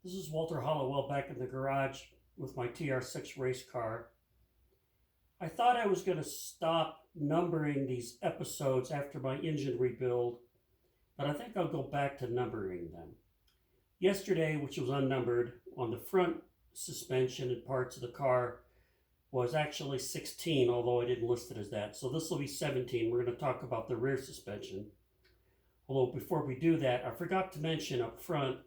This is Walter Hollowell back in the garage with my TR6 race car. I thought I was going to stop numbering these episodes after my engine rebuild, but I think I'll go back to numbering them. Yesterday, which was unnumbered, on the front suspension and parts of the car was actually 16, although I didn't list it as that. So this will be 17. We're going to talk about the rear suspension. Although before we do that, I forgot to mention up front,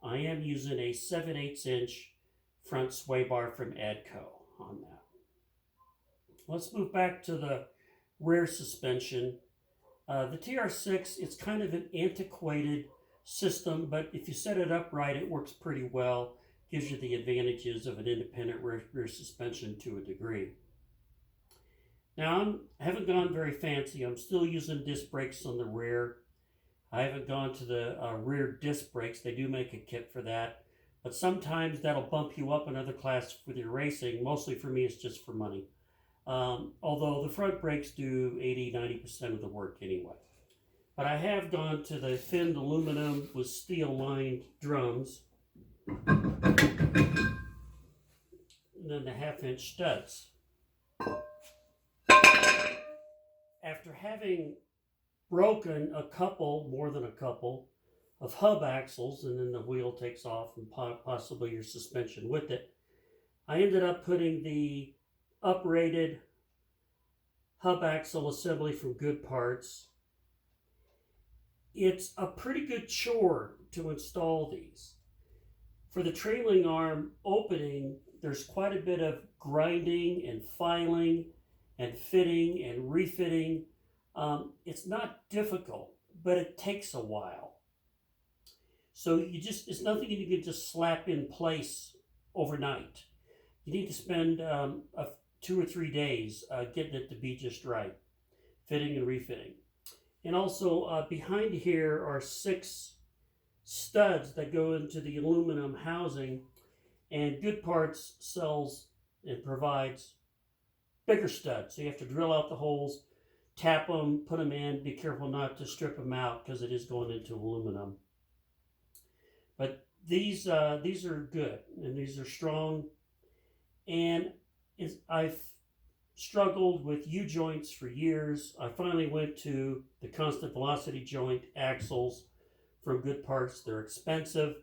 I am using a 7/8 inch front sway bar from ADCO on that. Let's move back to the rear suspension. The TR6, it's kind of an antiquated system, but if you set it up right, it works pretty well. Gives you the advantages of an independent rear suspension to a degree. Now, I haven't gone very fancy. I'm still using disc brakes on the rear. I haven't gone to the rear disc brakes. They do make a kit for that. But sometimes that'll bump you up another class with your racing. Mostly for me, it's just for money. Although the front brakes do 80-90% of the work anyway. But I have gone to the finned aluminum with steel-lined drums. And then the half-inch studs. After having broken more than a couple, of hub axles, and then the wheel takes off and possibly your suspension with it, I ended up putting the uprated hub axle assembly from Good Parts. It's a pretty good chore to install these. For the trailing arm opening, there's quite a bit of grinding and filing and fitting and refitting. It's not difficult, but it takes a while. So it's nothing you can just slap in place overnight. You need to spend 2 or 3 days getting it to be just right, fitting and refitting. And also behind here are 6 studs that go into the aluminum housing, and Good Parts sells and provides bigger studs. So you have to drill out the holes, tap them, put them in. Be careful not to strip them out because it is going into aluminum. But these are good, and these are strong. And I've struggled with U-joints for years. I finally went to the constant velocity joint axles from Good Parts. They're expensive.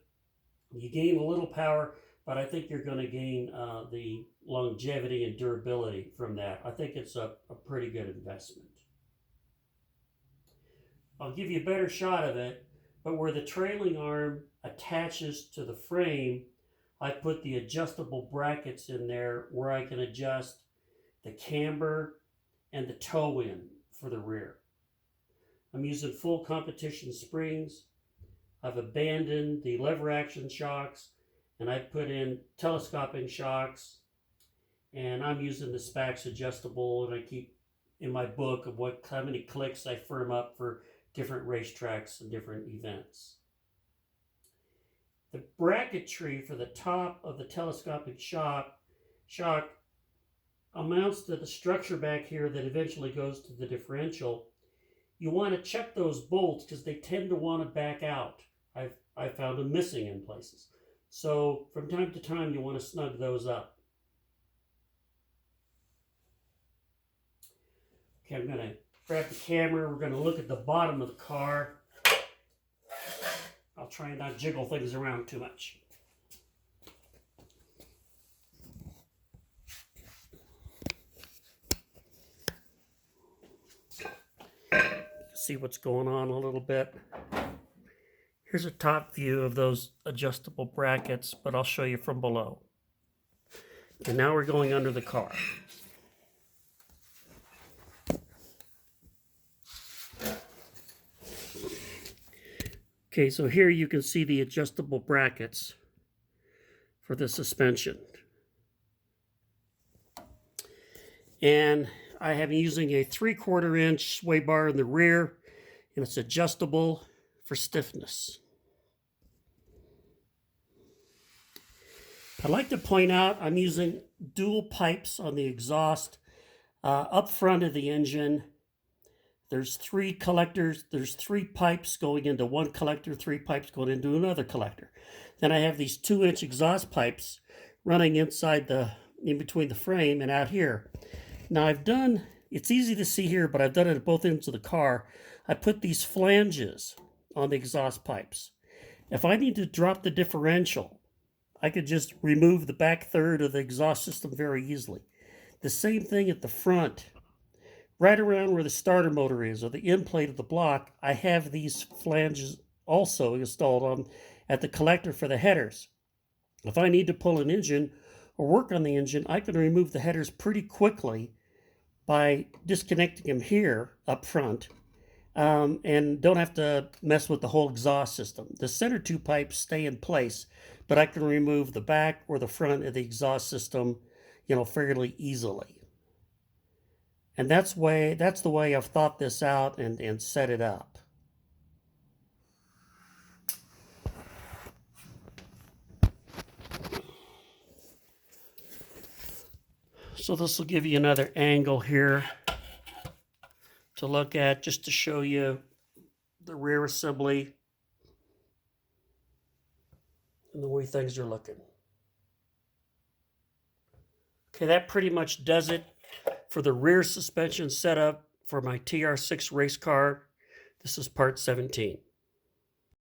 You gain a little power, but I think you're going to gain the longevity and durability from that. I think it's a pretty good investment. I'll give you a better shot of it, but where the trailing arm attaches to the frame, I put the adjustable brackets in there where I can adjust the camber and the toe in for the rear. I'm using full competition springs. I've abandoned the lever action shocks, and I've put in telescoping shocks, and I'm using the Spax adjustable, and I keep in my book of how many clicks I firm up for different racetracks and different events. The bracketry for the top of the telescopic shock amounts to the structure back here that eventually goes to the differential. You want to check those bolts because they tend to want to back out. I've found them missing in places. So from time to time, you want to snug those up. Okay, I'm going to grab the camera. We're going to look at the bottom of the car. I'll try and not jiggle things around too much. See what's going on a little bit. Here's a top view of those adjustable brackets, but I'll show you from below. And now we're going under the car. Okay, so here you can see the adjustable brackets for the suspension. And I am using a 3/4 inch sway bar in the rear, and it's adjustable for stiffness. I'd like to point out I'm using dual pipes on the exhaust up front of the engine. There's three collectors, there's three pipes going into one collector, three pipes going into another collector. Then I have these 2-inch exhaust pipes running in between the frame and out here. Now it's easy to see here, but I've done it at both ends of the car. I put these flanges on the exhaust pipes. If I need to drop the differential, I could just remove the back third of the exhaust system very easily. The same thing at the front. Right around where the starter motor is, or the end plate of the block, I have these flanges also installed on at the collector for the headers. If I need to pull an engine or work on the engine, I can remove the headers pretty quickly by disconnecting them here up front, and don't have to mess with the whole exhaust system. The center two pipes stay in place, but I can remove the back or the front of the exhaust system, fairly easily. And that's the way I've thought this out and set it up. So this will give you another angle here to look at, just to show you the rear assembly and the way things are looking. Okay, that pretty much does it for the rear suspension setup for my TR6 race car. This is part 17.